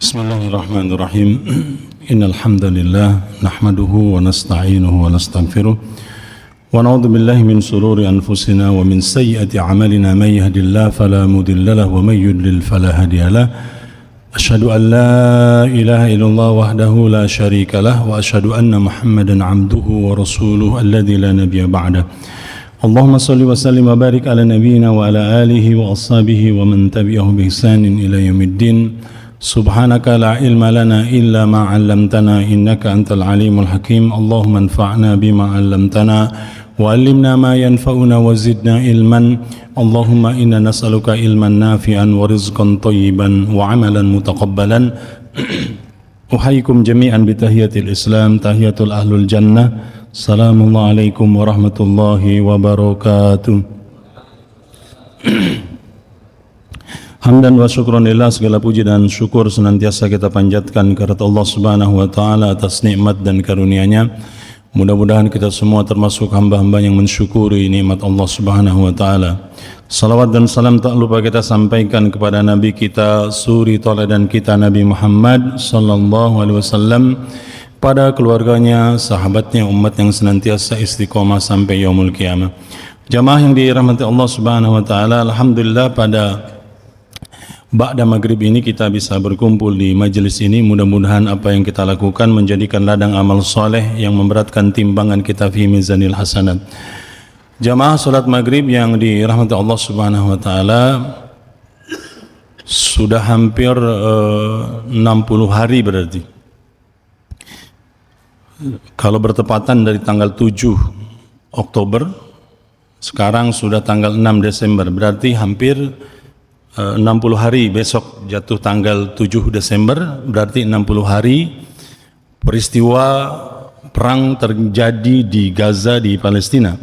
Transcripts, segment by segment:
Bismillahirrahmanirrahim. Innal hamdalillah nahmaduhu wa nasta'inuhu wa nastaghfiruh wa na'udzu billahi min shururi anfusina wa min sayyiati a'malina may yahdihillahu fala mudilla lahu wa may yudlil fala hadiyalah. Asyhadu an la ilaha illallah wahdahu la syarika lah wa asyhadu anna Muhammadan 'abduhu wa rasuluhu alladzi la nabiyya ba'dah. Allahumma shalli wa sallim wa barik ala nabiyyina wa ala alihi wa ashabihi wa man tabi'ahu bi ihsanin ila yaumiddin. Subhanaka la ilma lana illa ma 'allamtana innaka antal alimul hakim. Allahumma anfa'na bima 'allamtana wa 'allimna ma yanfa'una wa zidna ilman. Allahumma inna nas'aluka ilman nafi'an wa rizqan thayyiban wa 'amalan mutaqabbalan. Uhayyikum jami'an bi tahiyatil Islam, tahiyatul ahlul jannah. Assalamualaikum warahmatullahi wabarakatuh. Hamdan wa syukran lillah, segala puji dan syukur senantiasa kita panjatkan kepada Allah Subhanahu wa taala atas nikmat dan karunia-Nya. Mudah-mudahan kita semua termasuk hamba-hamba yang mensyukuri nikmat Allah Subhanahu wa taala. Salawat dan salam tak lupa kita sampaikan kepada Nabi kita, suri tauladan kita, Nabi Muhammad sallallahu alaihi wasallam, pada keluarganya, sahabatnya, umat yang senantiasa istiqomah sampai yaumul qiyamah. Jamaah yang dirahmati Allah Subhanahu wa taala, alhamdulillah pada ba'da maghrib ini kita bisa berkumpul di majelis ini. Mudah-mudahan apa yang kita lakukan menjadikan ladang amal soleh yang memberatkan timbangan kita fi mizanil hasanat. Jamaah salat maghrib yang dirahmati Allah Subhanahu wa taala, sudah hampir 60 hari berarti. Kalau bertepatan dari tanggal 7 Oktober, sekarang sudah tanggal 6 Desember, berarti hampir 60 hari. Besok jatuh tanggal 7 Desember, berarti 60 hari peristiwa perang terjadi di Gaza, di Palestina.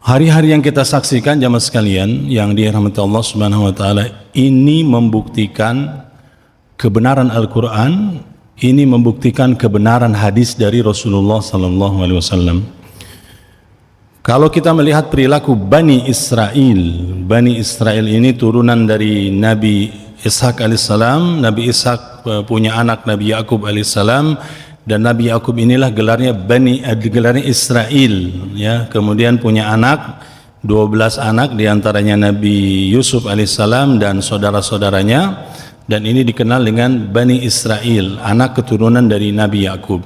Hari-hari yang kita saksikan jamaah sekalian yang dirahmati Allah Subhanahu wa taala, ini membuktikan kebenaran Al-Qur'an, ini membuktikan kebenaran hadis dari Rasulullah sallallahu alaihi wasallam. Kalau kita melihat perilaku Bani Israel ini turunan dari Nabi Ishak alaihissalam. Nabi Ishak punya anak Nabi Yakub alaihissalam, dan Nabi Yakub inilah gelarnya gelarnya Israel, ya. Kemudian punya anak 12 anak, diantaranya Nabi Yusuf alaihissalam dan saudara-saudaranya, dan ini dikenal dengan Bani Israel, anak keturunan dari Nabi Yakub.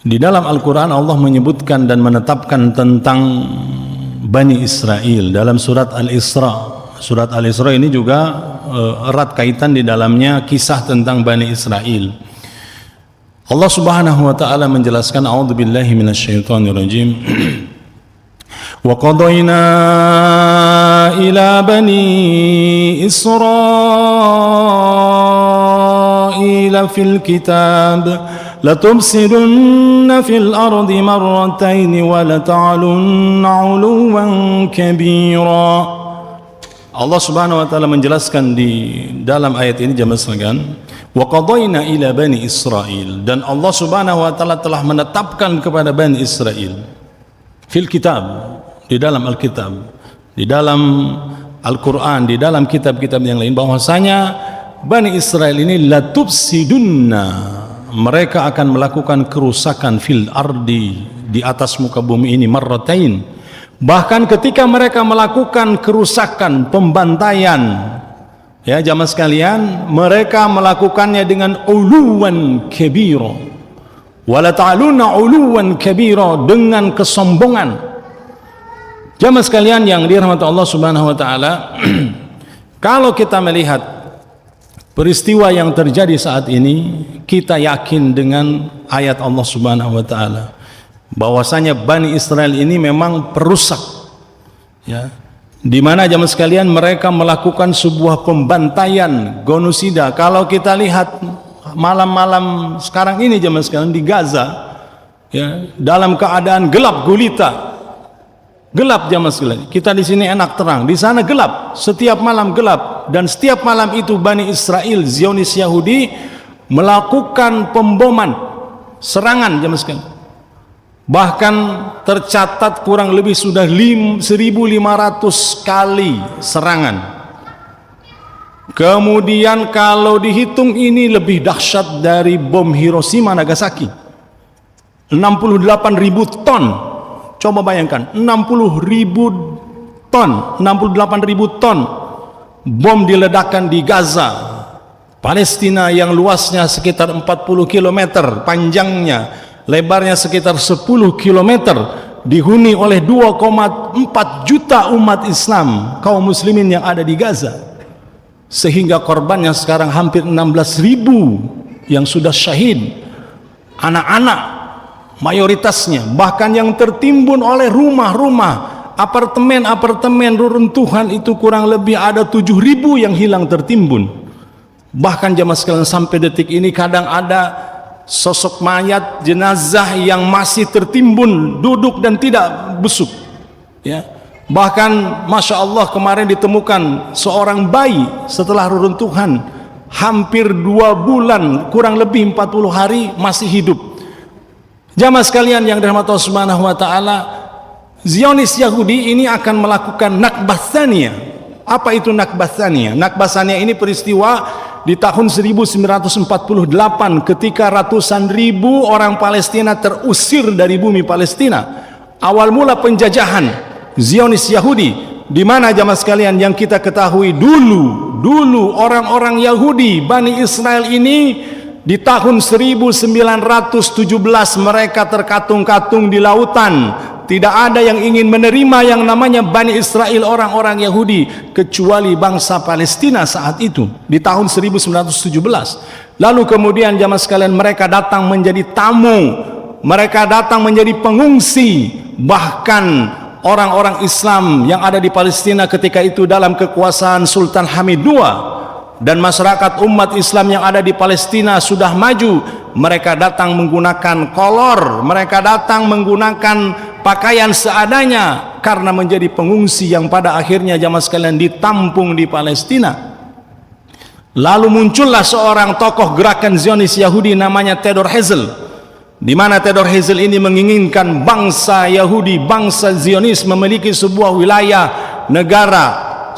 Di dalam Al-Quran Allah menyebutkan dan menetapkan tentang Bani Israel dalam surat Al-Isra. Surat Al-Isra ini juga erat kaitan di dalamnya kisah tentang Bani Israel. Allah Subhanahu wa taala menjelaskan, a'udzubillahi minasyaitonirrajim. Wa qadayna ila bani Israila fil kitab latubsidunna fil ardi marrataini wa lata'alunna 'uluwan kabira. Allah Subhanahu wa taala menjelaskan di dalam ayat ini jamaah sekalian, wa qadayna ila bani Israil, dan Allah Subhanahu wa taala telah menetapkan kepada Bani Israel fil kitab, di dalam Alkitab, di dalam Al-Quran, di dalam kitab-kitab yang lain, bahwasanya Bani Israel ini latubsidunna, mereka akan melakukan kerusakan fil ardi, di atas muka bumi ini, marratain. Bahkan ketika mereka melakukan kerusakan, pembantaian, ya jamaah sekalian, mereka melakukannya dengan uluwan kabira, wala ta'aluna uluwan kabira, dengan kesombongan. Jamaah sekalian yang dirahmati Allah Subhanahu wa taala, kalau kita melihat peristiwa yang terjadi saat ini, kita yakin dengan ayat Allah Subhanahu wa taala bahwasanya Bani Israel ini memang perusak, ya. Di mana jamaah sekalian mereka melakukan sebuah pembantaian, genosida. Kalau kita lihat malam-malam sekarang ini jamaah sekalian di Gaza, ya, dalam keadaan gelap gulita. Gelap jamaah sekalian. Kita di sini enak terang, di sana gelap. Setiap malam gelap, dan setiap malam itu Bani Israel, Zionis Yahudi, melakukan pemboman, serangan jamaah sekalian. Bahkan tercatat kurang lebih sudah 1.500 kali serangan. Kemudian kalau dihitung ini lebih dahsyat dari bom Hiroshima Nagasaki. 68.000 ton. Coba bayangkan, 68.000 ton bom diledakkan di Gaza, Palestina yang luasnya sekitar 40 km, panjangnya, lebarnya sekitar 10 km, dihuni oleh 2,4 juta umat Islam, kaum muslimin yang ada di Gaza. Sehingga korbannya sekarang hampir 16.000 yang sudah syahid. Anak-anak mayoritasnya, bahkan yang tertimbun oleh rumah-rumah, apartemen-apartemen reruntuhan itu kurang lebih ada 7.000 yang hilang tertimbun. Bahkan jamaah sekalian sampai detik ini kadang ada sosok mayat jenazah yang masih tertimbun, duduk dan tidak busuk, ya. Bahkan Masya Allah kemarin ditemukan seorang bayi setelah reruntuhan hampir 2 bulan, kurang lebih 40 hari masih hidup. Jamaah sekalian yang dirahmati Allah Subhanahu wa taala, Zionis Yahudi ini akan melakukan Nakbah Tsaniyah. Apa itu Nakbah Tsaniyah? Nakbah Tsaniyah ini peristiwa di tahun 1948 ketika ratusan ribu orang Palestina terusir dari bumi Palestina. Awal mula penjajahan Zionis Yahudi, di mana jamaah sekalian yang kita ketahui dulu orang-orang Yahudi Bani Israel ini di tahun 1917 mereka terkatung-katung di lautan. Tidak ada yang ingin menerima yang namanya Bani Israel, orang-orang Yahudi, kecuali bangsa Palestina saat itu di tahun 1917. Lalu kemudian jamaah sekalian mereka datang menjadi tamu, mereka datang menjadi pengungsi. Bahkan orang-orang Islam yang ada di Palestina ketika itu dalam kekuasaan Sultan Hamid II dan masyarakat umat Islam yang ada di Palestina sudah maju, mereka datang menggunakan kolor, mereka datang menggunakan pakaian seadanya karena menjadi pengungsi yang pada akhirnya jamaah sekalian ditampung di Palestina. Lalu muncullah seorang tokoh gerakan Zionis Yahudi namanya Theodor Herzl, di mana Theodor Herzl ini menginginkan bangsa Yahudi, bangsa Zionis memiliki sebuah wilayah negara.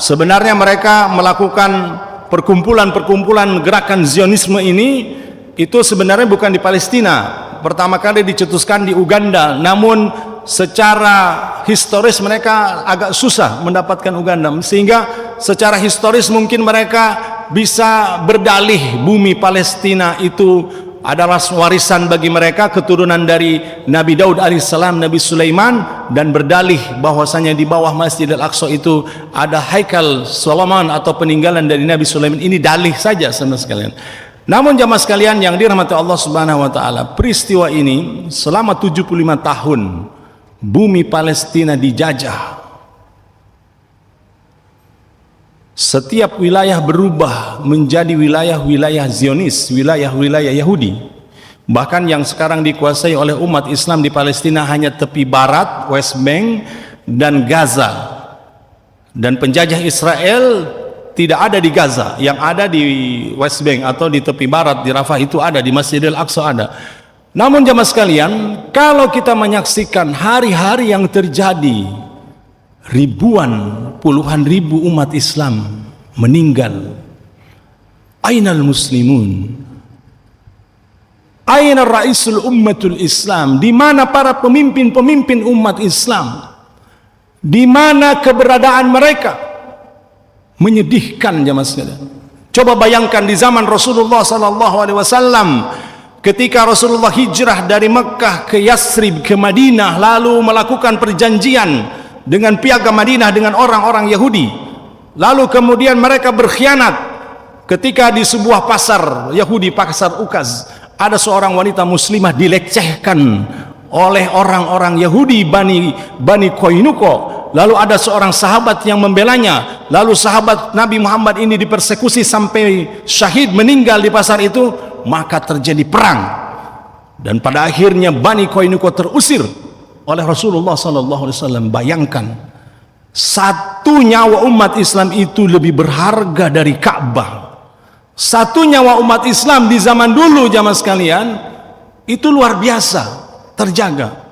Sebenarnya mereka melakukan perkumpulan-perkumpulan gerakan Zionisme ini itu sebenarnya bukan di Palestina. Pertama kali dicetuskan di Uganda, namun secara historis mereka agak susah mendapatkan Uganda, sehingga secara historis mungkin mereka bisa berdalih bumi Palestina itu adalah warisan bagi mereka, keturunan dari Nabi Daud alaihissalam, Nabi Sulaiman, dan berdalih bahwasanya di bawah Masjid Al-Aqsa itu ada Haikal Solomon atau peninggalan dari Nabi Sulaiman. Ini dalih saja sama sekalian. Namun jamaah sekalian yang dirahmati Allah Subhanahu wa taala, peristiwa ini selama 75 tahun bumi Palestina dijajah. Setiap wilayah berubah menjadi wilayah-wilayah Zionis, wilayah-wilayah Yahudi. Bahkan yang sekarang dikuasai oleh umat Islam di Palestina hanya tepi barat, West Bank, dan Gaza. Dan penjajah Israel tidak ada di Gaza, yang ada di West Bank atau di tepi barat, di Rafah itu ada, di Masjidil Aqsa ada. Namun jamaah sekalian, kalau kita menyaksikan hari-hari yang terjadi, ribuan, puluhan ribu umat Islam meninggal. Ainal muslimun? Ainar raisul ummatul Islam? Di mana para pemimpin-pemimpin umat Islam? Di mana keberadaan mereka? Menyedihkan jamaah sekalian. Coba bayangkan di zaman Rasulullah sallallahu alaihi wasallam, ketika Rasulullah hijrah dari Mekah ke Yasrib, ke Madinah, lalu melakukan perjanjian dengan piagam Madinah dengan orang-orang Yahudi. Lalu kemudian mereka berkhianat ketika di sebuah pasar Yahudi, pasar Ukaz, ada seorang wanita muslimah dilecehkan oleh orang-orang Yahudi Bani Koinuko. Lalu ada seorang sahabat yang membelanya. Lalu sahabat Nabi Muhammad ini dipersekusi sampai syahid, meninggal di pasar itu. Maka terjadi perang, dan pada akhirnya Bani Koinuko terusir oleh Rasulullah SAW. Bayangkan, satu nyawa umat Islam itu lebih berharga dari Ka'bah. Satu nyawa umat Islam di zaman dulu jamaah sekalian itu luar biasa terjaga.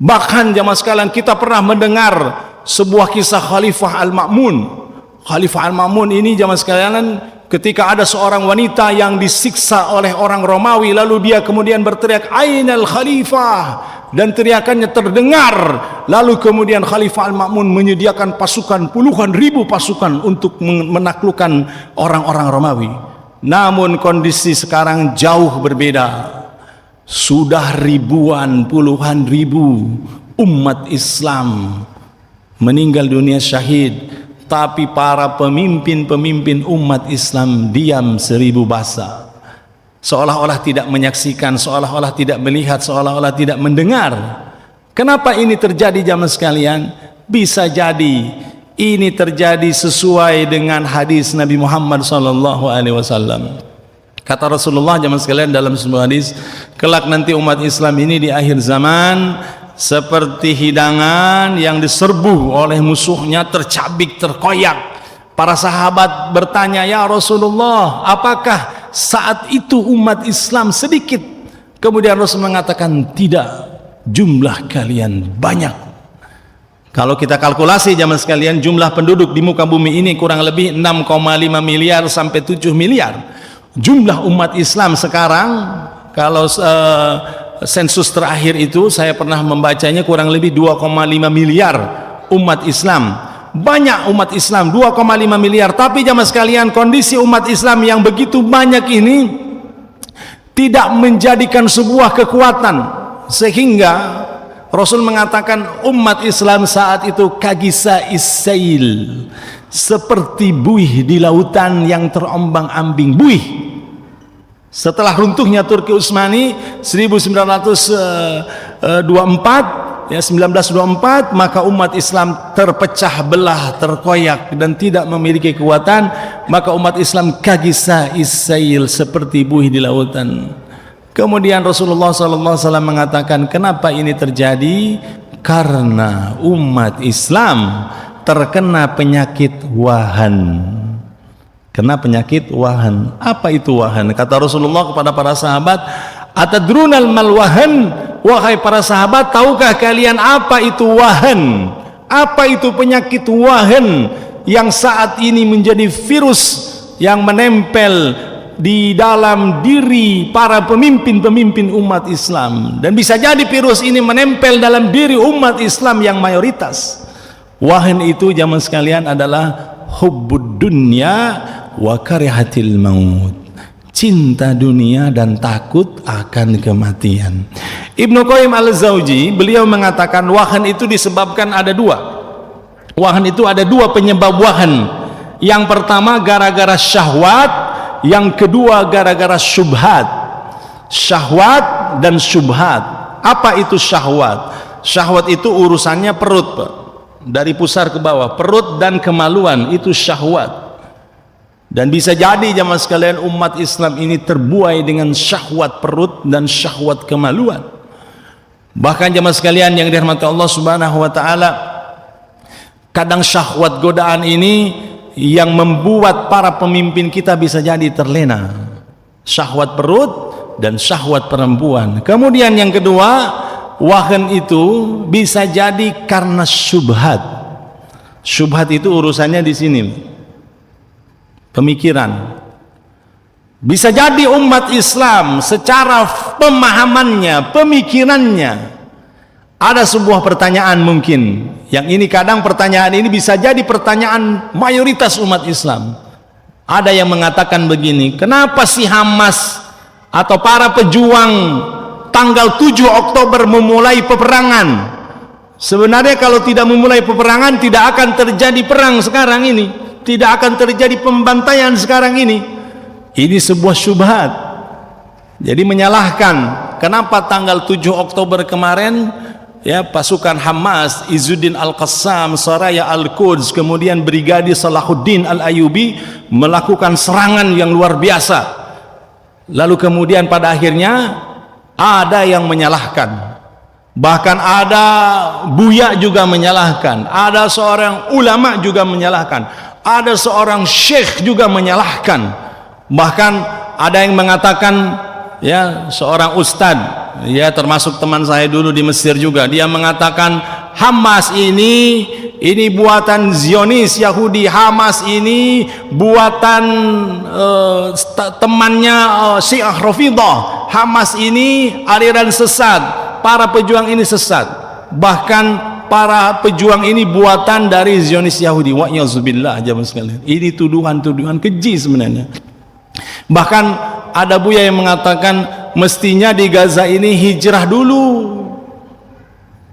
Bahkan jamaah sekalian kita pernah mendengar sebuah kisah Khalifah Al-Ma'mun. Khalifah Al-Ma'mun ini jamaah sekalian, ketika ada seorang wanita yang disiksa oleh orang Romawi, lalu dia kemudian berteriak ainal khalifah, dan teriakannya terdengar, lalu kemudian Khalifah Al-Ma'mun menyediakan pasukan, puluhan ribu pasukan untuk menaklukkan orang-orang Romawi. Namun kondisi sekarang jauh berbeda. Sudah ribuan, puluhan ribu umat Islam meninggal dunia syahid, tapi para pemimpin-pemimpin umat Islam diam seribu bahasa, seolah-olah tidak menyaksikan, seolah-olah tidak melihat, seolah-olah tidak mendengar. Kenapa ini terjadi jamaah sekalian? Bisa jadi ini terjadi sesuai dengan hadis Nabi Muhammad SAW. Kata Rasulullah jamaah sekalian dalam sebuah hadis, kelak nanti umat Islam ini di akhir zaman seperti hidangan yang diserbu oleh musuhnya, tercabik, terkoyak. Para sahabat bertanya, ya Rasulullah, apakah saat itu umat Islam sedikit? Kemudian Rasul mengatakan, tidak, jumlah kalian banyak. Kalau kita kalkulasi jamaah sekalian, jumlah penduduk di muka bumi ini kurang lebih 6,5 miliar sampai 7 miliar. Jumlah umat Islam sekarang, kalau sensus terakhir itu saya pernah membacanya, kurang lebih 2,5 miliar umat Islam. Banyak umat Islam, 2,5 miliar. Tapi jamaah sekalian, kondisi umat Islam yang begitu banyak ini tidak menjadikan sebuah kekuatan, sehingga Rasul mengatakan umat Islam saat itu kagisa isail, seperti buih di lautan yang terombang-ambing. Buih setelah runtuhnya Turki Utsmani 1924, maka umat Islam terpecah belah, terkoyak dan tidak memiliki kekuatan. Maka umat Islam kagisa isail, seperti buih di lautan. Kemudian Rasulullah SAW mengatakan, kenapa ini terjadi? Karena umat Islam terkena penyakit wahan. Kena penyakit wahan. Apa itu wahan? Kata Rasulullah kepada para sahabat, atadrunal mal wahan? Wahai para sahabat, tahukah kalian apa itu wahan? Apa itu penyakit wahan yang saat ini menjadi virus yang menempel di dalam diri para pemimpin-pemimpin umat Islam, dan bisa jadi virus ini menempel dalam diri umat Islam yang mayoritas. Wahan itu jamaah sekalian adalah hubbud dunya wa karihatil maut, cinta dunia dan takut akan kematian. Ibnu Qayyim al-Jauzi beliau mengatakan wahan itu disebabkan ada dua. Wahan itu ada dua penyebab wahan. Yang pertama gara-gara syahwat, yang kedua gara-gara syubhat. Syahwat dan syubhat. Apa itu syahwat? Syahwat itu urusannya perut, Pak. Dari pusar ke bawah, perut dan kemaluan, itu syahwat. Dan bisa jadi jamaah sekalian umat Islam ini terbuai dengan syahwat perut dan syahwat kemaluan. Bahkan jamaah sekalian yang dirahmati Allah Subhanahu wa taala, kadang syahwat godaan ini yang membuat para pemimpin kita bisa jadi terlena. Syahwat perut dan syahwat perempuan. Kemudian yang kedua, wahan itu bisa jadi karena syubhat. Syubhat itu urusannya di sini, pemikiran. Bisa jadi umat Islam secara pemahamannya, pemikirannya, ada sebuah pertanyaan mungkin, yang ini kadang pertanyaan ini bisa jadi pertanyaan mayoritas umat Islam. Ada yang mengatakan begini, kenapa si Hamas atau para pejuang tanggal 7 Oktober memulai peperangan? Sebenarnya kalau tidak memulai peperangan tidak akan terjadi perang sekarang ini, tidak akan terjadi pembantaian sekarang ini. Ini sebuah syubhat. Jadi menyalahkan kenapa tanggal 7 Oktober kemarin ya pasukan Hamas, Izzuddin Al-Qassam, Saraya Al-Quds, kemudian Brigadir Salahuddin Al-Ayyubi melakukan serangan yang luar biasa. Lalu kemudian pada akhirnya ada yang menyalahkan, bahkan ada buya juga menyalahkan, ada seorang ulama juga menyalahkan, ada seorang syekh juga menyalahkan. Bahkan ada yang mengatakan, ya seorang ustadz, ya termasuk teman saya dulu di Mesir juga, dia mengatakan Hamas ini ini buatan Zionis Yahudi. Hamas ini buatan temannya Syiah Rafidhah. Hamas ini aliran sesat, para pejuang ini sesat, bahkan para pejuang ini buatan dari Zionis Yahudi. Wa ya'zubillah, jamaah sekalian, ini tuduhan-tuduhan keji sebenarnya. Bahkan ada buya yang mengatakan mestinya di Gaza ini hijrah dulu,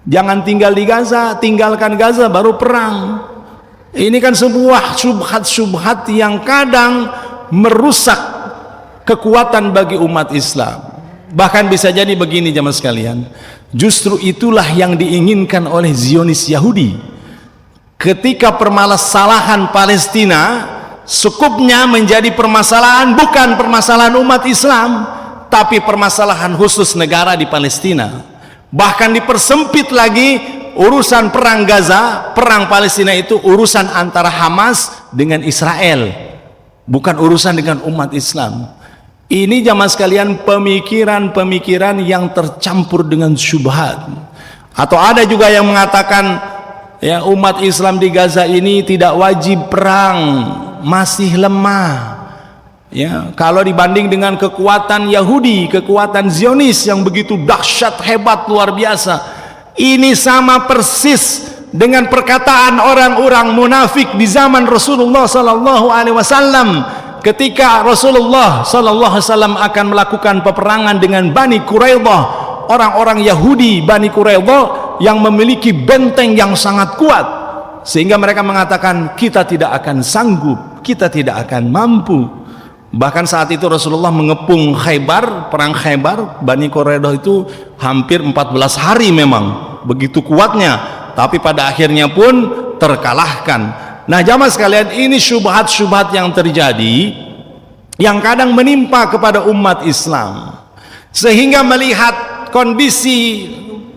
jangan tinggal di Gaza, tinggalkan Gaza baru perang. Ini kan sebuah syubhat-syubhat yang kadang merusak kekuatan bagi umat Islam. Bahkan bisa jadi begini jamaah sekalian, justru itulah yang diinginkan oleh Zionis Yahudi. Ketika permasalahan Palestina cukupnya menjadi permasalahan, bukan permasalahan umat Islam, tapi permasalahan khusus negara di Palestina. Bahkan dipersempit lagi, urusan perang Gaza, perang Palestina itu urusan antara Hamas dengan Israel, bukan urusan dengan umat Islam. Ini jamaah sekalian pemikiran-pemikiran yang tercampur dengan syubhat. Atau ada juga yang mengatakan ya, umat Islam di Gaza ini tidak wajib perang, masih lemah. Ya, kalau dibanding dengan kekuatan Yahudi, kekuatan Zionis yang begitu dahsyat, hebat, luar biasa. Ini sama persis dengan perkataan orang-orang munafik di zaman Rasulullah sallallahu alaihi wasallam. Ketika Rasulullah sallallahu alaihi wasallam akan melakukan peperangan dengan Bani Quraidah, orang-orang Yahudi Bani Quraidah yang memiliki benteng yang sangat kuat, sehingga mereka mengatakan kita tidak akan sanggup, kita tidak akan mampu. Bahkan saat itu Rasulullah mengepung Khaybar, perang Khaybar. Bani Quraidah itu hampir 14 hari, memang begitu kuatnya, tapi pada akhirnya pun terkalahkan. Nah jamaah sekalian, ini syubhat-syubhat yang terjadi, yang kadang menimpa kepada umat Islam, sehingga melihat kondisi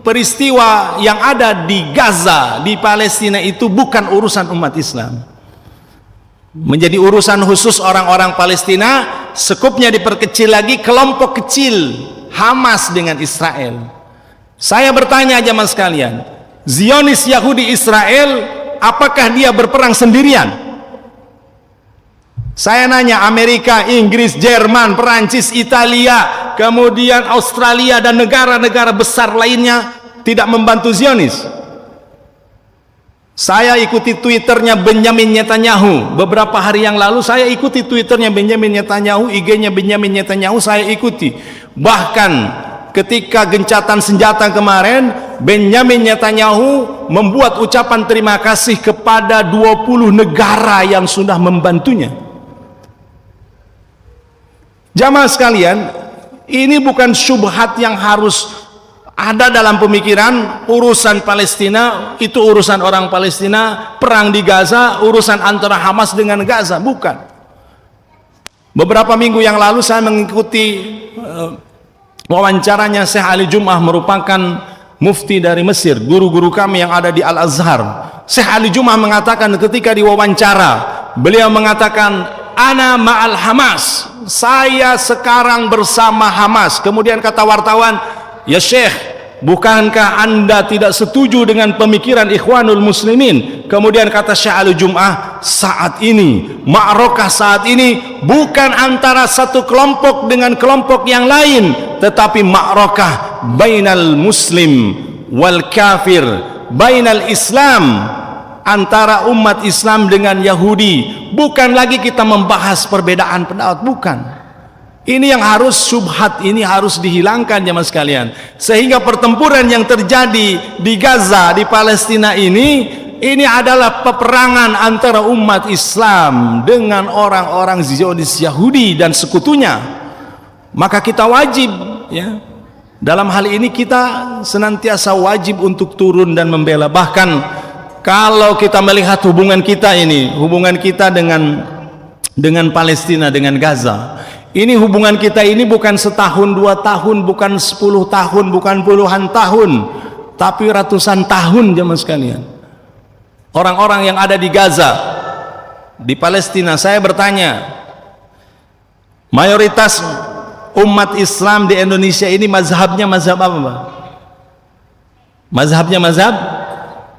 peristiwa yang ada di Gaza, di Palestina itu bukan urusan umat Islam, menjadi urusan khusus orang-orang Palestina. Sekupnya diperkecil lagi, kelompok kecil Hamas dengan Israel. Saya bertanya jamaah sekalian, Zionis Yahudi Israel, apakah dia berperang sendirian? Saya nanya, Amerika, Inggris, Jerman, Perancis, Italia, kemudian Australia dan negara-negara besar lainnya tidak membantu Zionis? Saya ikuti Twitternya Benjamin Netanyahu beberapa hari yang lalu. Saya ikuti Twitternya Benjamin Netanyahu, IG-nya Benjamin Netanyahu saya ikuti. Bahkan ketika gencatan senjata kemarin, Benjamin Netanyahu membuat ucapan terima kasih kepada 20 negara yang sudah membantunya. Jamaah sekalian, ini bukan syubhat yang harus ada dalam pemikiran. Urusan Palestina itu urusan orang Palestina, perang di Gaza urusan antara Hamas dengan Gaza, bukan. Beberapa minggu yang lalu saya mengikuti wawancaranya Syekh Ali Jum'ah, merupakan mufti dari Mesir, guru-guru kami yang ada di Al-Azhar. Syekh Ali Jum'ah mengatakan ketika diwawancara, beliau mengatakan, ana ma'al Hamas, saya sekarang bersama Hamas. Kemudian kata wartawan, ya Syekh, bukankah anda tidak setuju dengan pemikiran Ikhwanul Muslimin? Kemudian kata Syekh Ali Jum'ah, saat ini, ma'rokah saat ini bukan antara satu kelompok dengan kelompok yang lain, tetapi ma'rokah bainal muslim wal kafir, bainal Islam, antara umat Islam dengan Yahudi. Bukan lagi kita membahas perbedaan pendapat, bukan. Ini yang harus, syubhat ini harus dihilangkan jemaah sekalian, sehingga pertempuran yang terjadi di Gaza, di Palestina ini adalah peperangan antara umat Islam dengan orang-orang Zionis Yahudi dan sekutunya. Maka kita wajib, ya, dalam hal ini kita senantiasa wajib untuk turun dan membela. Bahkan kalau kita melihat hubungan kita ini, hubungan kita dengan Palestina, dengan Gaza, ini hubungan kita ini bukan setahun, 2 tahun, bukan 10 tahun, bukan puluhan tahun, tapi ratusan tahun jemaah sekalian. Orang-orang yang ada di Gaza, di Palestina, saya bertanya, mayoritas umat Islam di Indonesia ini mazhabnya mazhab apa, Pak? Mazhabnya mazhab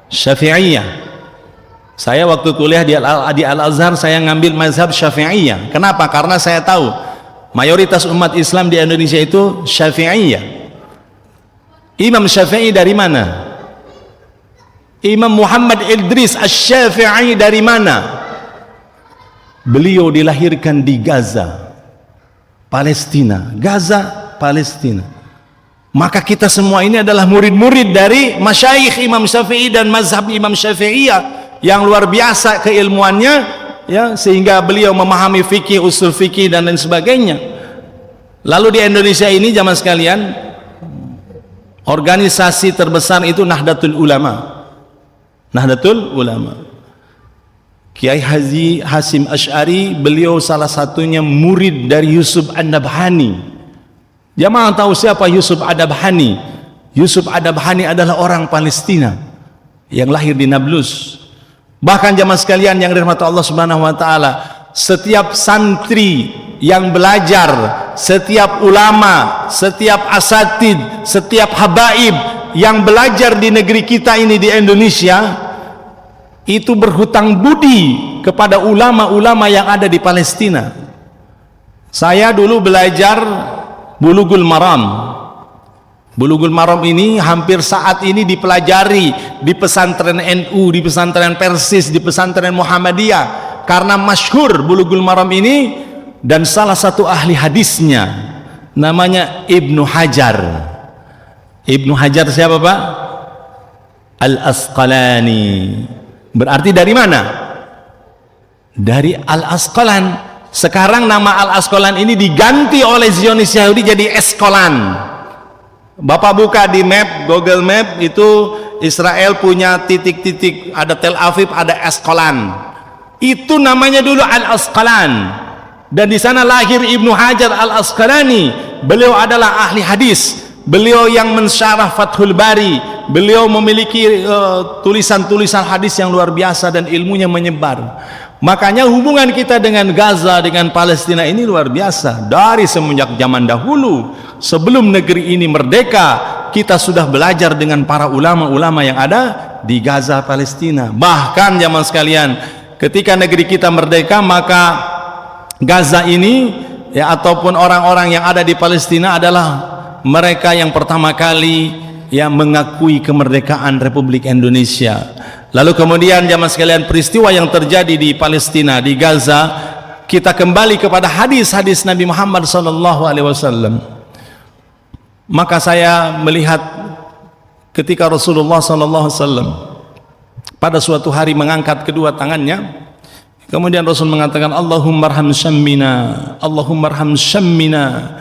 Syafi'iyah. Saya waktu kuliah di Al-Azhar saya ngambil mazhab Syafi'iyah. Kenapa? Karena saya tahu mayoritas umat Islam di Indonesia itu Syafi'iyah. Imam Syafi'i dari mana? Imam Muhammad Idris Asy-Syafi'i dari mana? Beliau dilahirkan di Gaza, Palestina. Gaza, Palestina. Maka kita semua ini adalah murid-murid dari masyayikh Imam Syafi'i dan mazhab Imam Syafi'iyah yang luar biasa keilmuannya, ya, sehingga beliau memahami fikih, usul fikih dan lain sebagainya. Lalu di Indonesia ini jamaah sekalian, organisasi terbesar itu Nahdlatul Ulama. Nahdlatul Ulama. Kiai Haji Hasyim Asy'ari, beliau salah satunya murid dari Yusuf An-Nabhani. Jamaah tahu siapa Yusuf An-Nabhani? Yusuf An-Nabhani adalah orang Palestina yang lahir di Nablus. Bahkan jamaah sekalian yang dirahmati Allah Subhanahu wa taala, setiap santri yang belajar, setiap ulama, setiap asatid, setiap habaib yang belajar di negeri kita ini di Indonesia itu berhutang budi kepada ulama-ulama yang ada di Palestina. Saya dulu belajar Bulughul Maram. Bulughul Maram ini hampir saat ini dipelajari di pesantren NU, di pesantren Persis, di pesantren Muhammadiyah, karena masyhur Bulughul Maram ini. Dan salah satu ahli hadisnya namanya Ibnu Hajar. Ibnu Hajar siapa Pak? Al-Asqalani. Berarti dari mana? Dari Al-Asqalan. Sekarang nama Al-Asqalan ini diganti oleh Zionis Yahudi jadi Eskolan. Bapak buka di map, Google Map, itu Israel punya titik-titik, ada Tel Aviv, ada Eskolan. Itu namanya dulu Al-Asqalan. Dan di sana lahir Ibnu Hajar Al-Asqalani. Beliau adalah ahli hadis. Beliau yang mensyarah Fathul Bari. Beliau memiliki tulisan-tulisan hadis yang luar biasa dan ilmunya menyebar. Makanya hubungan kita dengan Gaza, dengan Palestina ini luar biasa. Dari semenjak zaman dahulu, sebelum negeri ini merdeka, kita sudah belajar dengan para ulama-ulama yang ada di Gaza, Palestina. Bahkan zaman sekalian, ketika negeri kita merdeka, maka Gaza ini, ya, ataupun orang-orang yang ada di Palestina adalah mereka yang pertama kali yang mengakui kemerdekaan Republik Indonesia. Lalu kemudian jamaah sekalian, peristiwa yang terjadi di Palestina, di Gaza, kita kembali kepada hadis-hadis Nabi Muhammad SAW. Maka saya melihat ketika Rasulullah SAW pada suatu hari mengangkat kedua tangannya, kemudian Rasul mengatakan Allahumma arham syammina, Allahumma arham syammina.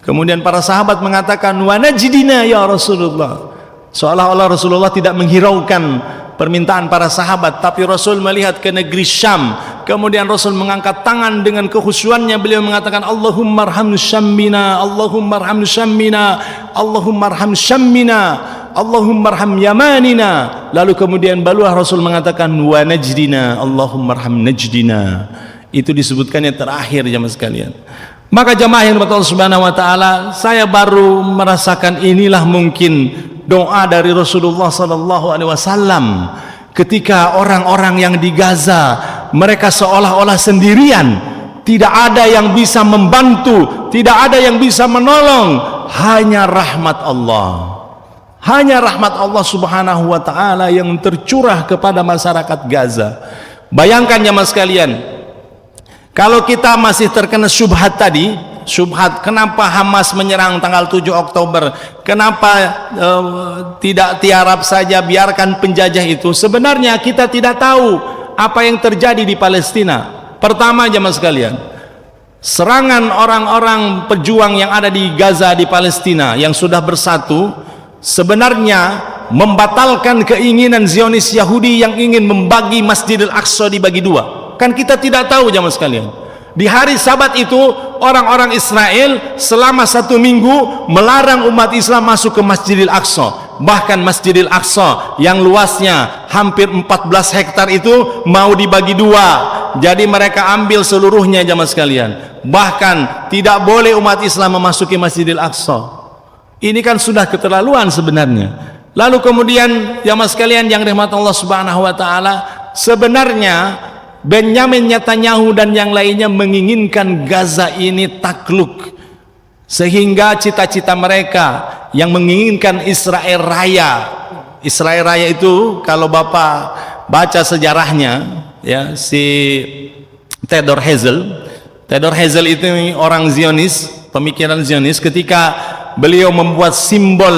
Kemudian para sahabat mengatakan wa najdina ya Rasulullah. Seolah-olah Rasulullah tidak menghiraukan permintaan para sahabat, tapi Rasul melihat ke negeri Syam. Kemudian Rasul mengangkat tangan dengan kekhusyuannya, beliau mengatakan Allahumma arham syammina, Allahumma arham syammina, Allahumma arham syammina, Allahumma arham yamanina. Lalu kemudian barulah Rasul mengatakan wa najdina, Allahumma arham najdina. Itu disebutkannya terakhir jamaah sekalian. Maka jamaah yang dirahmati Allah Subhanahu wa taala, saya baru merasakan inilah mungkin doa dari Rasulullah sallallahu alaihi wasallam ketika orang-orang yang di Gaza mereka seolah-olah sendirian, tidak ada yang bisa membantu, tidak ada yang bisa menolong, hanya rahmat Allah. Hanya rahmat Allah Subhanahu wa taala yang tercurah kepada masyarakat Gaza. Bayangkan jemaah sekalian, kalau kita masih terkena syubhat tadi, syubhat kenapa Hamas menyerang tanggal 7 Oktober, kenapa tidak tiarap saja biarkan penjajah itu. Sebenarnya kita tidak tahu apa yang terjadi di Palestina. Pertama jemaah sekalian, serangan orang-orang pejuang yang ada di Gaza, di Palestina yang sudah bersatu sebenarnya membatalkan keinginan Zionis Yahudi yang ingin membagi Masjidil Aqsa dibagi dua. Kan kita tidak tahu jemaah sekalian, di hari Sabat itu orang-orang Israel selama 1 minggu melarang umat Islam masuk ke Masjidil Aqsa. Bahkan Masjidil Aqsa yang luasnya hampir 14 hektar itu mau dibagi dua, jadi mereka ambil seluruhnya jemaah sekalian. Bahkan tidak boleh umat Islam memasuki Masjidil Aqsa. Ini kan sudah keterlaluan sebenarnya. Lalu kemudian jemaah sekalian yang dirahmati Allah Subhanahu wa taala, sebenarnya Benyamin Netanyahu dan yang lainnya menginginkan Gaza ini takluk, sehingga cita-cita mereka yang menginginkan Israel Raya. Israel Raya itu kalau Bapak baca sejarahnya, ya, si Theodor Herzl itu orang Zionis, pemikiran Zionis. Ketika beliau membuat simbol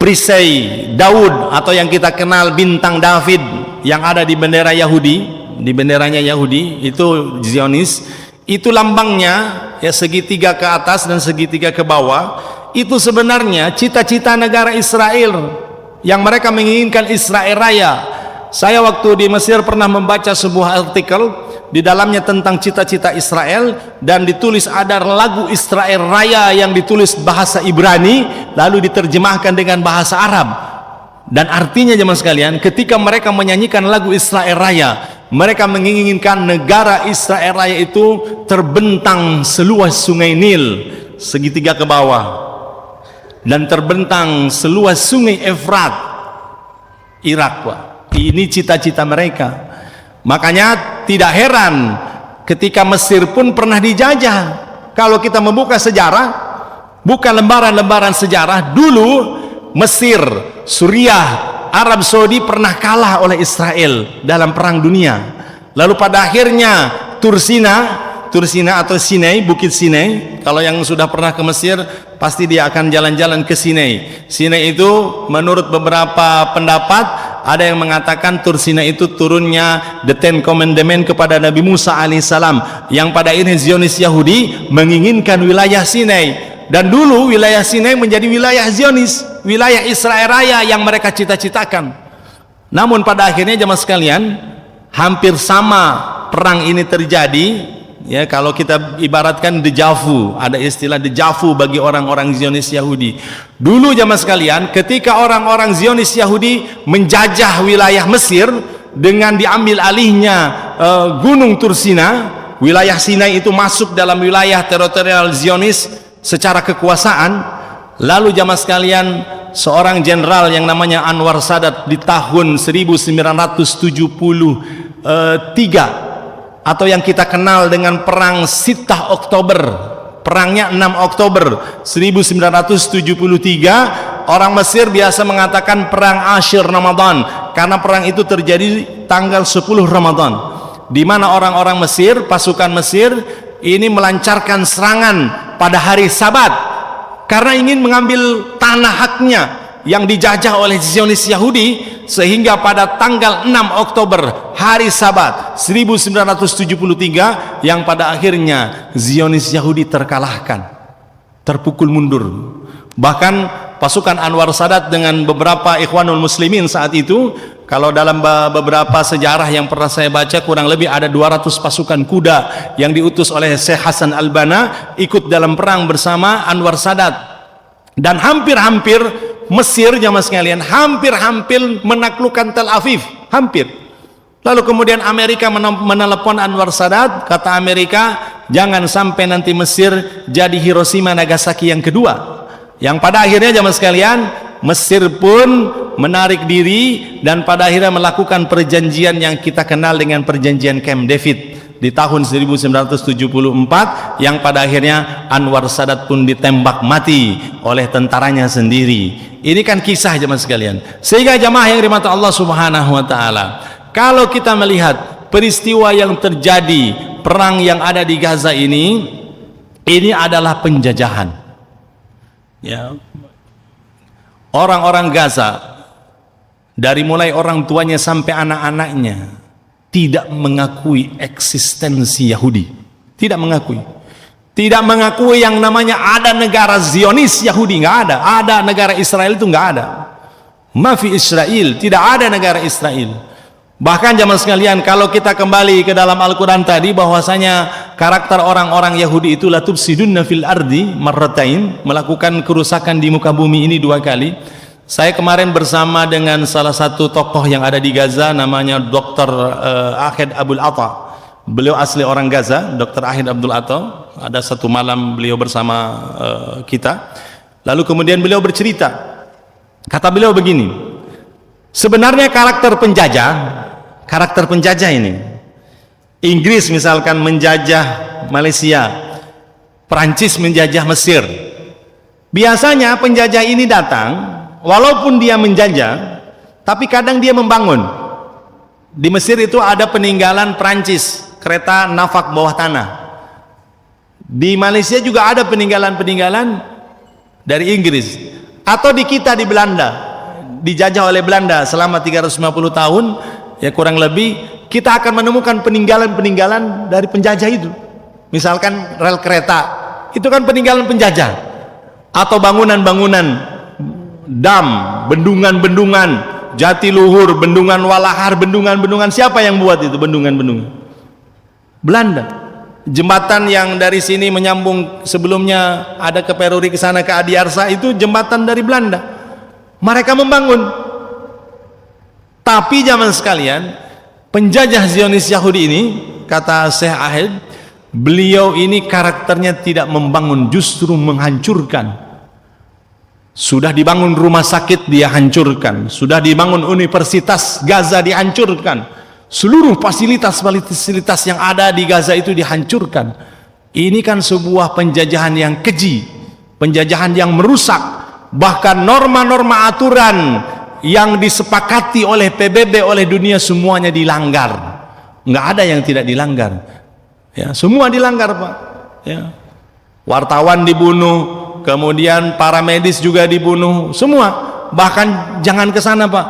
perisai Daud atau yang kita kenal bintang David yang ada di bendera Yahudi, di benderanya Yahudi itu Zionis, itu lambangnya ya segitiga ke atas dan segitiga ke bawah. Itu sebenarnya cita-cita negara Israel yang mereka menginginkan Israel Raya. Saya waktu di Mesir pernah membaca sebuah artikel di dalamnya tentang cita-cita Israel, dan ditulis ada lagu Israel Raya yang ditulis bahasa Ibrani lalu diterjemahkan dengan bahasa Arab. Dan artinya jemaah sekalian, ketika mereka menyanyikan lagu Israel Raya, mereka menginginkan negara Israel Raya itu terbentang seluas sungai Nil segitiga ke bawah, dan terbentang seluas sungai Efrat, Irak, Pak. Ini cita-cita mereka. Makanya tidak heran ketika Mesir pun pernah dijajah. Kalau kita membuka sejarah, bukan lembaran-lembaran sejarah, dulu Mesir, Suriah, Arab Saudi pernah kalah oleh Israel dalam perang dunia. Lalu pada akhirnya Tursina atau Sinai, Bukit Sinai, kalau yang sudah pernah ke Mesir pasti dia akan jalan-jalan ke Sinai. Sinai itu menurut beberapa pendapat, ada yang mengatakan Tursina itu turunnya The Ten Commandment kepada Nabi Musa alaihissalam, yang pada akhirnya Zionis Yahudi menginginkan wilayah Sinai. Dan dulu wilayah Sinai menjadi wilayah Zionis, wilayah Israel Raya yang mereka cita-citakan. Namun pada akhirnya jemaah sekalian, hampir sama perang ini terjadi. Ya, kalau kita ibaratkan dejavu, ada istilah dejavu bagi orang-orang Zionis Yahudi. Dulu jamaah sekalian, ketika orang-orang Zionis Yahudi menjajah wilayah Mesir dengan diambil alihnya Gunung Tursina, wilayah Sinai itu masuk dalam wilayah teritorial Zionis secara kekuasaan. Lalu jamaah sekalian, seorang jenderal yang namanya Anwar Sadat di tahun 1973, atau yang kita kenal dengan perang Sittah Oktober, perangnya 6 Oktober 1973, orang Mesir biasa mengatakan perang Ashir Ramadan, karena perang itu terjadi tanggal 10 Ramadan, di mana orang-orang Mesir, pasukan Mesir ini melancarkan serangan pada hari Sabat karena ingin mengambil tanah haknya yang dijajah oleh Zionis Yahudi, sehingga pada tanggal 6 Oktober hari Sabat 1973 yang pada akhirnya Zionis Yahudi terkalahkan, terpukul mundur. Bahkan pasukan Anwar Sadat dengan beberapa Ikhwanul Muslimin saat itu, kalau dalam beberapa sejarah yang pernah saya baca, kurang lebih ada 200 pasukan kuda yang diutus oleh Syekh Hasan Al-Banna ikut dalam perang bersama Anwar Sadat. Dan hampir-hampir Mesir jamaah sekalian hampir-hampir menaklukkan Tel Aviv, hampir. Lalu kemudian Amerika menelepon Anwar Sadat, kata Amerika, jangan sampai nanti Mesir jadi Hiroshima Nagasaki yang kedua. Yang pada akhirnya jamaah sekalian, Mesir pun menarik diri dan pada akhirnya melakukan perjanjian yang kita kenal dengan perjanjian Camp David di tahun 1974, yang pada akhirnya Anwar Sadat pun ditembak mati oleh tentaranya sendiri. Ini kan kisah jemaah sekalian. Sehingga jemaah yang dirahmati Allah Subhanahu wa taala, kalau kita melihat peristiwa yang terjadi, perang yang ada di Gaza ini adalah penjajahan. Ya. Orang-orang Gaza, dari mulai orang tuanya sampai anak-anaknya, tidak mengakui eksistensi Yahudi, tidak mengakui yang namanya ada negara Zionis Yahudi, nggak ada negara Israel itu nggak ada, mafi Israel, tidak ada negara Israel. Bahkan jamaah sekalian, kalau kita kembali ke dalam Al-Quran tadi, bahwasanya karakter orang-orang Yahudi itu latufsidunna fil ardi marratain, melakukan kerusakan di muka bumi ini 2 kali. Saya kemarin bersama dengan salah satu tokoh yang ada di Gaza, namanya Dr. Ahid Abdul Atta. Beliau asli orang Gaza, Dr. Ahid Abdul Atta. Ada satu malam beliau bersama kita. Lalu kemudian beliau bercerita. Kata beliau begini, Sebenarnya karakter penjajah ini, Inggris misalkan menjajah Malaysia, Perancis menjajah Mesir. Biasanya penjajah ini datang, walaupun dia menjajah, tapi kadang dia membangun. Di Mesir itu ada peninggalan Perancis, kereta nafak bawah tanah. Di Malaysia juga ada peninggalan-peninggalan dari Inggris. Atau di kita di Belanda, dijajah oleh Belanda selama 350 tahun, ya kurang lebih, kita akan menemukan peninggalan-peninggalan dari penjajah itu. Misalkan rel kereta, itu kan peninggalan penjajah. Atau bangunan-bangunan dam, bendungan-bendungan, Jatiluhur, Bendungan Walahar, bendungan-bendungan, siapa yang buat itu bendungan-bendungan? Belanda. Jembatan yang dari sini menyambung, sebelumnya ada ke Peruri, ke sana ke Adiarsa, itu jembatan dari Belanda. Mereka membangun. Tapi zaman sekalian, penjajah Zionis Yahudi ini, kata Syekh Ahid, beliau ini karakternya tidak membangun, justru menghancurkan. Sudah dibangun rumah sakit, dia hancurkan. Sudah dibangun Universitas Gaza, dihancurkan. Seluruh fasilitas-fasilitas yang ada di Gaza itu dihancurkan. Ini kan sebuah penjajahan yang keji, penjajahan yang merusak. Bahkan norma-norma aturan yang disepakati oleh PBB, oleh dunia, semuanya dilanggar. Nggak ada yang tidak dilanggar, ya, semua dilanggar, Pak, ya. Wartawan dibunuh, kemudian para medis juga dibunuh, semua. Bahkan jangan ke sana, Pak,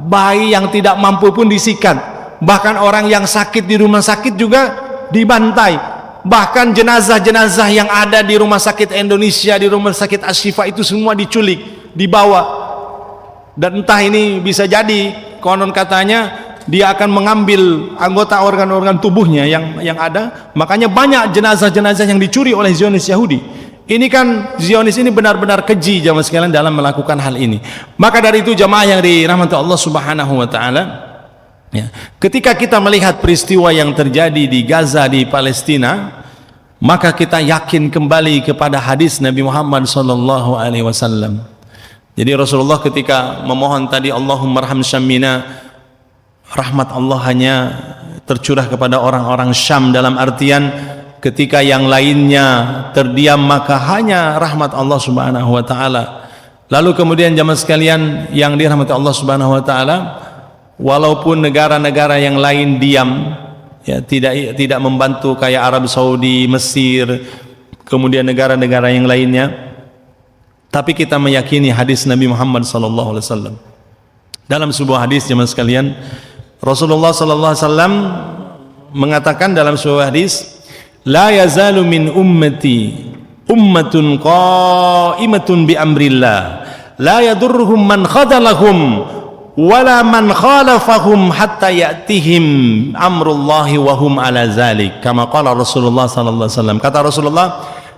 bayi yang tidak mampu pun disikat. Bahkan orang yang sakit di rumah sakit juga dibantai. Bahkan jenazah-jenazah yang ada di rumah sakit Indonesia, di rumah sakit Ashifa itu semua diculik, dibawa. Dan entah ini bisa jadi, konon katanya dia akan mengambil anggota organ-organ tubuhnya yang ada. Makanya banyak jenazah-jenazah yang dicuri oleh Zionis Yahudi. Ini kan Zionis ini benar-benar keji jamaah sekalian dalam melakukan hal ini. Maka dari itu jamaah yang dirahmati Allah Subhanahu wa taala, ya, ketika kita melihat peristiwa yang terjadi di Gaza, di Palestina, maka kita yakin kembali kepada hadis Nabi Muhammad SAW. Jadi Rasulullah ketika memohon tadi, Allahumma arham Syammina, rahmat Allah hanya tercurah kepada orang-orang Syam, dalam artian ketika yang lainnya terdiam maka hanya rahmat Allah Subhanahu wa taala. Lalu kemudian jamaah sekalian yang dirahmati Allah Subhanahu wa taala, walaupun negara-negara yang lain diam, ya, tidak membantu kayak Arab Saudi, Mesir, kemudian negara-negara yang lainnya, tapi kita meyakini hadis Nabi Muhammad SAW. Dalam sebuah hadis jemaah sekalian, Rasulullah SAW mengatakan dalam sebuah hadis, la yazalu min ummati ummatun qa'imatun bi amrillah la yadurruhum man khadalahum wala man khalafahum hatta ya'tihim amrullahi wa hum ala zalik, kama qala Rasulullah sallallahu alaihi wasallam. Kata Rasulullah,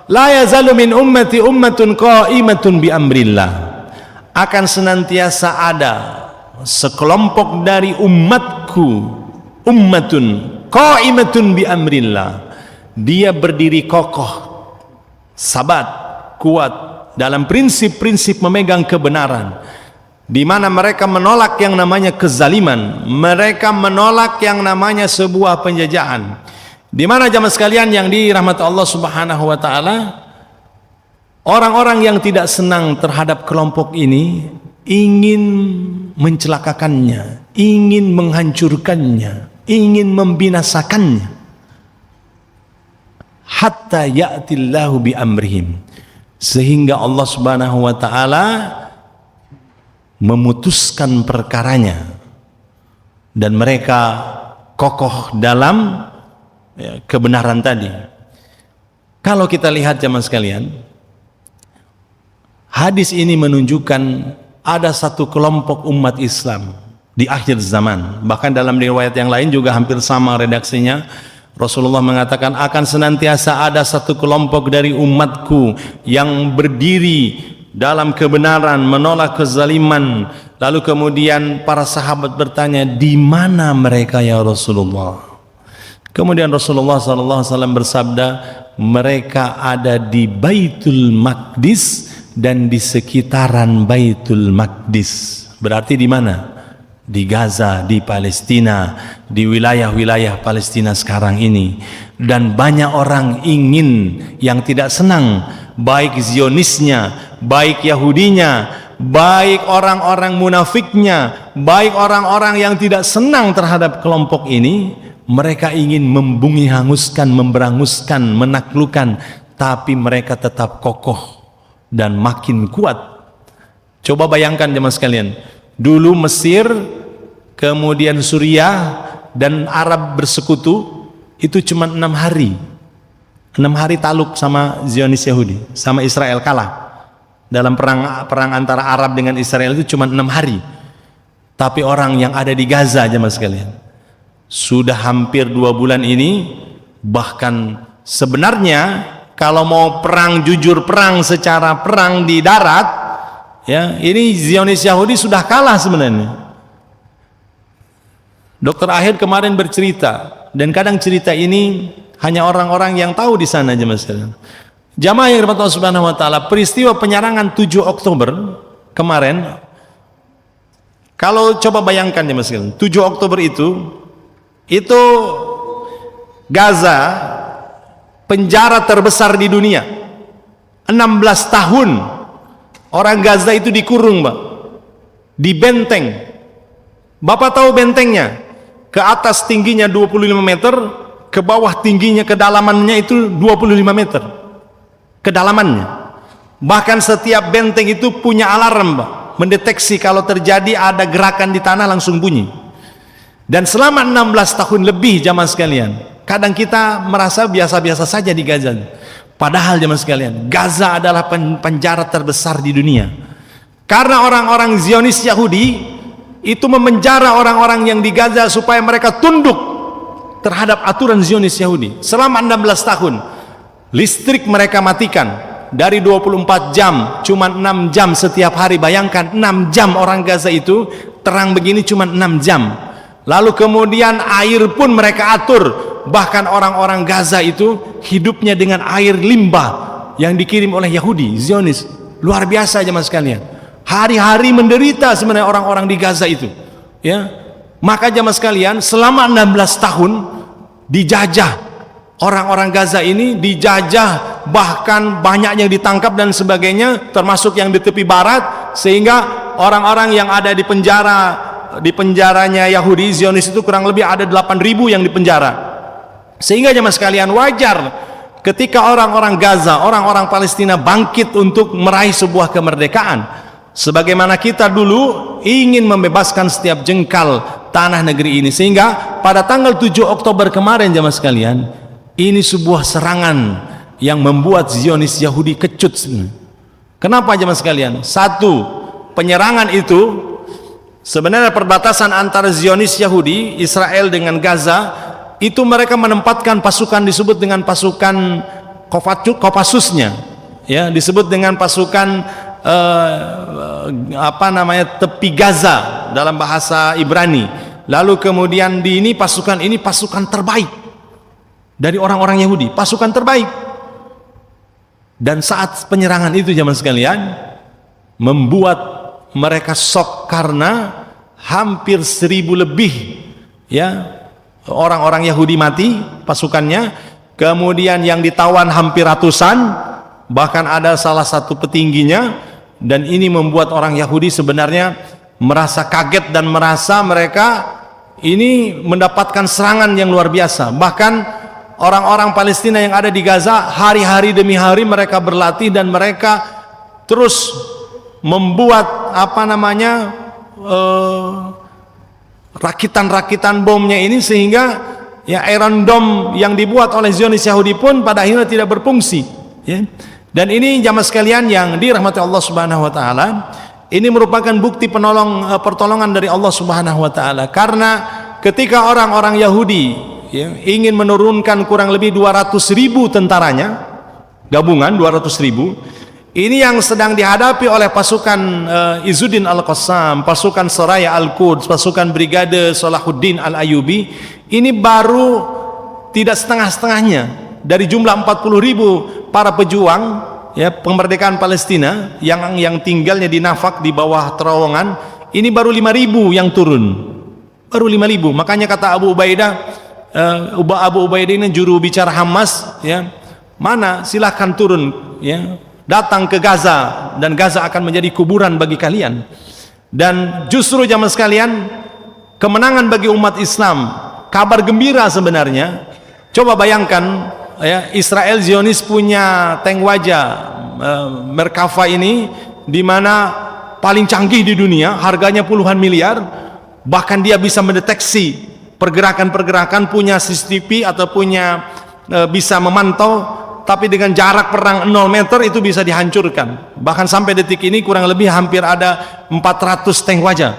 la yazalu min ummati ummatun qa'imatun bi amrillah, akan senantiasa ada sekelompok dari umatku, ummatun qa'imatun bi amrillah, dia berdiri kokoh, sabat, kuat dalam prinsip-prinsip memegang kebenaran, di mana mereka menolak yang namanya kezaliman, mereka menolak yang namanya sebuah penjajahan. Di mana jamaah sekalian yang dirahmati Allah Subhanahu wa taala, orang-orang yang tidak senang terhadap kelompok ini ingin mencelakakannya, ingin menghancurkannya, ingin membinasakannya. Hatta ya'tillahu bi amrihim, sehingga Allah Subhanahu wa taala memutuskan perkaranya dan mereka kokoh dalam kebenaran tadi. Kalau kita lihat jemaah sekalian, hadis ini menunjukkan ada satu kelompok umat Islam di akhir zaman. Bahkan dalam riwayat yang lain juga hampir sama redaksinya. Rasulullah mengatakan akan senantiasa ada satu kelompok dari umatku yang berdiri dalam kebenaran, menolak kezaliman. Lalu kemudian para sahabat bertanya, di mana mereka ya Rasulullah? Kemudian Rasulullah SAW bersabda, mereka ada di Baitul Maqdis dan di sekitaran Baitul Maqdis. Berarti di mana? di Gaza, di Palestina, di wilayah-wilayah Palestina sekarang ini. Dan banyak orang yang tidak senang, baik Zionisnya, baik Yahudinya, baik orang-orang munafiknya, baik orang-orang yang tidak senang terhadap kelompok ini. Mereka ingin membumi hanguskan, memberanguskan, menaklukkan, tapi mereka tetap kokoh dan makin kuat. Coba bayangkan jemaah sekalian, dulu Mesir, kemudian Suriah dan Arab bersekutu, itu cuma 6 hari. 6 hari taluk sama Zionis Yahudi, sama Israel kalah. Dalam perang antara Arab dengan Israel itu cuma 6 hari. Tapi orang yang ada di Gaza jemaah sekalian, sudah hampir 2 bulan ini. Bahkan sebenarnya kalau mau perang jujur, perang secara perang di darat, ya, ini Zionis Yahudi sudah kalah sebenarnya. Dr. Ahir kemarin bercerita, dan kadang cerita ini hanya orang-orang yang tahu di sana jemaah sekalian. Jamaah yang dirahmati Allah Subhanahu wa taala, peristiwa penyerangan 7 Oktober kemarin, kalau coba bayangkan jemaah sekalian, 7 Oktober itu Gaza penjara terbesar di dunia. 16 tahun orang Gaza itu dikurung, Pak. Di benteng. Bapak tahu bentengnya? Ke atas tingginya 25 meter, ke bawah tingginya, kedalamannya itu 25 meter. Kedalamannya. Bahkan setiap benteng itu punya alarm, Pak. Mendeteksi kalau terjadi ada gerakan di tanah langsung bunyi. Dan selama 16 tahun lebih jamaah sekalian, kadang kita merasa biasa-biasa saja di Gaza. Padahal jemaah sekalian, Gaza adalah penjara terbesar di dunia. Karena orang-orang Zionis Yahudi itu memenjara orang-orang yang di Gaza supaya mereka tunduk terhadap aturan Zionis Yahudi. Selama 16 tahun, listrik mereka matikan. Dari 24 jam, cuma 6 jam setiap hari. Bayangkan, 6 jam orang Gaza itu, terang begini cuma 6 jam. Lalu kemudian air pun mereka atur. Bahkan orang-orang Gaza itu hidupnya dengan air limbah yang dikirim oleh Yahudi, Zionis. Luar biasa jemaah sekalian. Hari-hari menderita sebenarnya orang-orang di Gaza itu. Ya, maka jemaah sekalian, selama 16 tahun dijajah. Orang-orang Gaza ini dijajah, bahkan banyak yang ditangkap dan sebagainya, termasuk yang di tepi barat, sehingga orang-orang yang ada di penjaranya Yahudi Zionis itu kurang lebih ada 8.000 yang dipenjara. Sehingga jemaah sekalian, wajar ketika orang-orang Gaza, orang-orang Palestina bangkit untuk meraih sebuah kemerdekaan. Sebagaimana kita dulu ingin membebaskan setiap jengkal tanah negeri ini. Sehingga pada tanggal 7 Oktober kemarin jemaah sekalian, ini sebuah serangan yang membuat Zionis Yahudi kecut. Kenapa jemaah sekalian? Satu, penyerangan itu sebenarnya perbatasan antara Zionis Yahudi, Israel dengan Gaza, itu mereka menempatkan pasukan disebut dengan pasukan Kopassusnya, ya, disebut dengan pasukan tepi Gaza dalam bahasa Ibrani. Lalu kemudian pasukan ini pasukan terbaik dari orang-orang Yahudi, pasukan terbaik. Dan saat penyerangan itu jemaah sekalian, membuat mereka shock karena hampir 1.000 lebih, ya, orang-orang Yahudi mati pasukannya. Kemudian yang ditawan hampir ratusan, bahkan ada salah satu petingginya. Dan ini membuat orang Yahudi sebenarnya merasa kaget dan merasa mereka ini mendapatkan serangan yang luar biasa. Bahkan orang-orang Palestina yang ada di Gaza, hari-hari demi hari mereka berlatih dan mereka terus membuat rakitan-rakitan bomnya ini, sehingga ya Iron Dome yang dibuat oleh Zionis Yahudi pun pada akhirnya tidak berfungsi, ya. Dan ini jamaah sekalian yang dirahmati Allah Subhanahu wa taala, ini merupakan bukti pertolongan dari Allah Subhanahu wa taala. Karena ketika orang-orang Yahudi, ya, ingin menurunkan kurang lebih 200.000 tentaranya gabungan, 200.000, ini yang sedang dihadapi oleh pasukan Izzuddin Al-Qassam, pasukan Soraya Al-Quds, pasukan Brigade Salahuddin Al-Ayubi. Ini baru tidak setengah-setengahnya dari jumlah 40.000 para pejuang, ya, kemerdekaan Palestina yang tinggalnya di Nafaq di bawah terowongan. ini baru 5.000 yang turun, baru 5.000. Makanya kata Abu Ubaidah, Abu Ubaidah ini juru bicara Hamas, ya, mana silahkan turun, ya, datang ke Gaza, dan Gaza akan menjadi kuburan bagi kalian. Dan justru jamaah sekalian, kemenangan bagi umat Islam, kabar gembira sebenarnya. Coba bayangkan, ya, Israel Zionis punya tank wajah Merkava ini, di mana paling canggih di dunia, harganya puluhan miliar, bahkan dia bisa mendeteksi pergerakan-pergerakan, punya CCTV atau punya bisa memantau, tapi dengan jarak perang 0 meter itu bisa dihancurkan. Bahkan sampai detik ini kurang lebih hampir ada 400 tank wajah,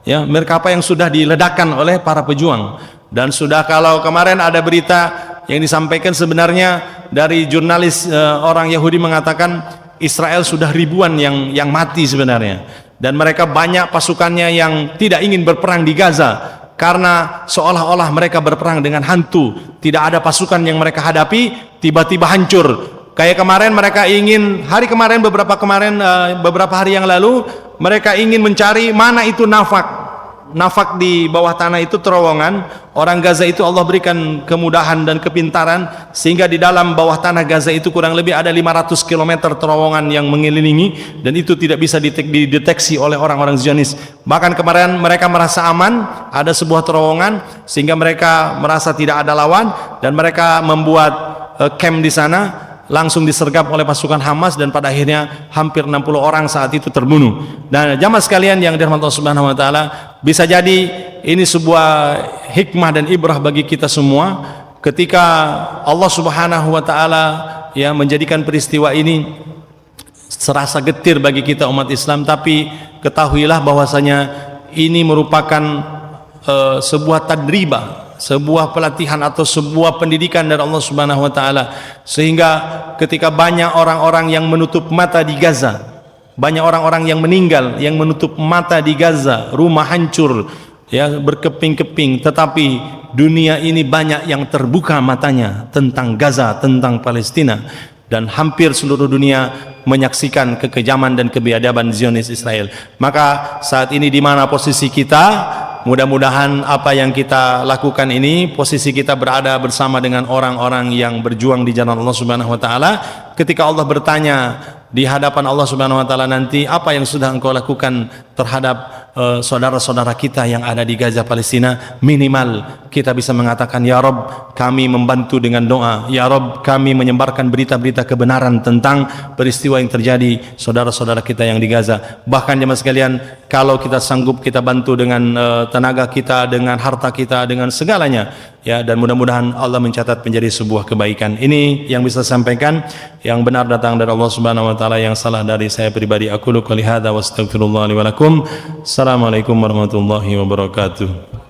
ya, Merkava yang sudah diledakkan oleh para pejuang. Dan sudah, kalau kemarin ada berita yang disampaikan sebenarnya dari jurnalis orang Yahudi mengatakan Israel sudah ribuan yang mati sebenarnya, dan mereka banyak pasukannya yang tidak ingin berperang di Gaza karena seolah-olah mereka berperang dengan hantu, tidak ada pasukan yang mereka hadapi tiba-tiba hancur. Kayak kemarin mereka ingin, beberapa hari yang lalu mereka ingin mencari mana itu nafak di bawah tanah itu, terowongan. Orang Gaza itu Allah berikan kemudahan dan kepintaran sehingga di dalam bawah tanah Gaza itu kurang lebih ada 500 km terowongan yang mengelilingi, dan itu tidak bisa dideteksi oleh orang-orang Zionis. Bahkan kemarin mereka merasa aman, ada sebuah terowongan sehingga mereka merasa tidak ada lawan, dan mereka membuat camp di sana, langsung disergap oleh pasukan Hamas, dan pada akhirnya hampir 60 orang saat itu terbunuh. Dan jamaah sekalian yang dirahmati Allah Subhanahu wa taala, bisa jadi ini sebuah hikmah dan ibrah bagi kita semua ketika Allah Subhanahu wa taala, ya, menjadikan peristiwa ini serasa getir bagi kita umat Islam. Tapi ketahuilah bahwasanya ini merupakan sebuah tadribah, sebuah pelatihan atau sebuah pendidikan dari Allah Subhanahu wa taala, sehingga ketika banyak orang-orang yang menutup mata di Gaza, banyak orang-orang yang meninggal, yang menutup mata di Gaza, rumah hancur, ya, berkeping-keping, tetapi dunia ini banyak yang terbuka matanya tentang Gaza, tentang Palestina, dan hampir seluruh dunia menyaksikan kekejaman dan kebiadaban Zionis Israel. Maka saat ini di mana posisi kita, mudah-mudahan apa yang kita lakukan ini, posisi kita berada bersama dengan orang-orang yang berjuang di jalan Allah Subhanahu wa taala. Ketika Allah bertanya di hadapan Allah Subhanahu wa taala nanti, apa yang sudah engkau lakukan terhadap saudara-saudara kita yang ada di Gaza Palestina, minimal kita bisa mengatakan, ya Rob, kami membantu dengan doa, ya Rob, kami menyebarkan berita-berita kebenaran tentang peristiwa yang terjadi saudara-saudara kita yang di Gaza. Bahkan jemaah sekalian, kalau kita sanggup, kita bantu dengan tenaga kita, dengan harta kita, dengan segalanya, ya, dan mudah-mudahan Allah mencatat menjadi sebuah kebaikan. Ini yang bisa saya sampaikan, yang benar datang dari Allah Subhanahu wa taala, yang salah dari saya pribadi. Aqulu qouli hadza wa astaghfirullah li wa lakum. Assalamualaikum warahmatullahi wabarakatuh.